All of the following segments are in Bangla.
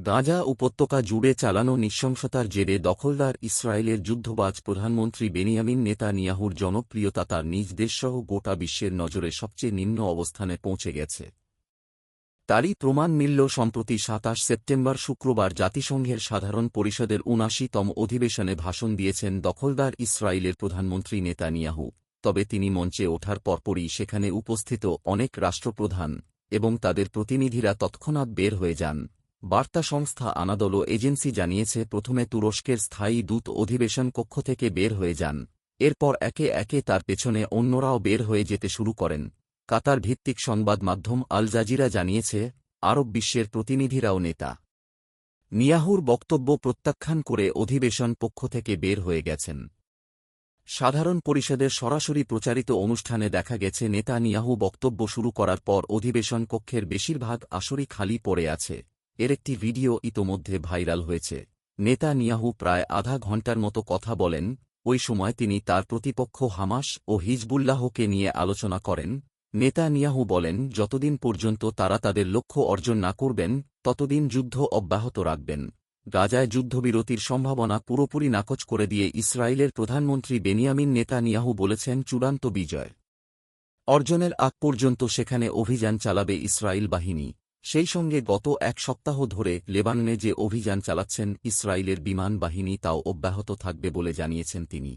গাজা উপত্যকা জুড়ে চালানো নৃশংসতার জেরে দখলদার ইসরায়েলের যুদ্ধবাজ প্রধানমন্ত্রী বেনিয়ামিন নেতানিয়াহুর জনপ্রিয়তা তার নিজ দেশসহ গোটা বিশ্বের নজরে সবচেয়ে নিম্ন অবস্থানে পৌঁছে গেছে। তারই প্রমাণ মিলল সম্প্রতি ২৭ সেপ্টেম্বর শুক্রবার জাতিসংঘের সাধারণ পরিষদের ৭৯তম অধিবেশনে ভাষণ দিয়েছেন দখলদার ইসরায়েলের প্রধানমন্ত্রী নেতানিয়াহু। তবে তিনি মঞ্চে ওঠার পরপরই সেখানে উপস্থিত অনেক রাষ্ট্রপ্রধান এবং তাদের প্রতিনিধিরা তৎক্ষণাৎ বের হয়ে যান। বার্তা সংস্থা আনাদোলো এজেন্সি জানিয়েছে, প্রথমে তুরস্কের স্থায়ী দূত অধিবেশন কক্ষ থেকে বের হয়ে যান, এরপর একে একে তার পেছনে অন্যরাও বের হয়ে যেতে শুরু করেন। কাতার ভিত্তিক সংবাদ মাধ্যম আল জাজিরা জানিয়েছে, আরব বিশ্বের প্রতিনিধিরাও নেতা নিয়াহুর বক্তব্য প্রত্যাখ্যান করে অধিবেশন পক্ষ থেকে বের হয়ে গেছেন। সাধারণ পরিষদের সরাসরি প্রচারিত অনুষ্ঠানে দেখা গেছে, নেতানিয়াহু বক্তব্য শুরু করার পর অধিবেশন কক্ষের বেশিরভাগ আসনই খালি পড়ে আছে। এর একটি ভিডিও ইতোমধ্যে ভাইরাল হয়েছে। নেতানিয়াহু প্রায় আধা ঘণ্টার মতো কথা বলেন। ওই সময় তিনি তার প্রতিপক্ষ হামাস ও হিজবুল্লাহকে নিয়ে আলোচনা করেন। নেতানিয়াহু বলেন, যতদিন পর্যন্ত তারা তাদের লক্ষ্য অর্জন না করবেন ততদিন যুদ্ধ অব্যাহত রাখবেন। গাজায় যুদ্ধবিরতির সম্ভাবনা পুরোপুরি নাকচ করে দিয়ে ইসরায়েলের প্রধানমন্ত্রী বেনিয়ামিন নেতানিয়াহু বলেছেন, চূড়ান্ত বিজয় অর্জনের আগ পর্যন্ত সেখানে অভিযান চালাবে ইসরায়েল বাহিনী। সেই সঙ্গে গত এক সপ্তাহ ধরে লেবাননে যে অভিযান চালাচ্ছেন ইসরায়েলের বিমান বাহিনী তাও অব্যাহত থাকবে বলে জানিয়েছেন তিনি।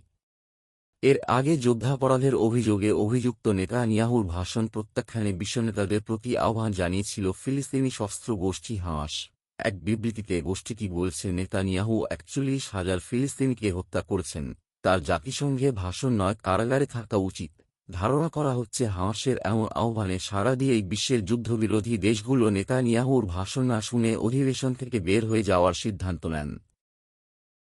এর আগে যুদ্ধাপরাধের অভিযোগে অভিযুক্ত নেতানিয়াহুর ভাষণ প্রত্যাখ্যানে বিশ্বনেতাদের প্রতি আহ্বান জানিয়েছিল ফিলিস্তিনি সশস্ত্র গোষ্ঠী হামাস। এক বিবৃতিতে গোষ্ঠীটি বলছে, নেতানিয়াহু ৪১,০০০ ফিলিস্তিনিকে হত্যা করেছেন। তার জাতিসংঘে ভাষণ নয়, কারাগারে থাকা উচিত। ধারণা করা হচ্ছে, হামাসের এমন আহ্বানে সাড়া দিয়েই বিশ্বের যুদ্ধবিরোধী দেশগুলো নেতানিয়াহুর ভাষণ না শুনে অধিবেশন থেকে বের হয়ে যাওয়ার সিদ্ধান্ত নেন।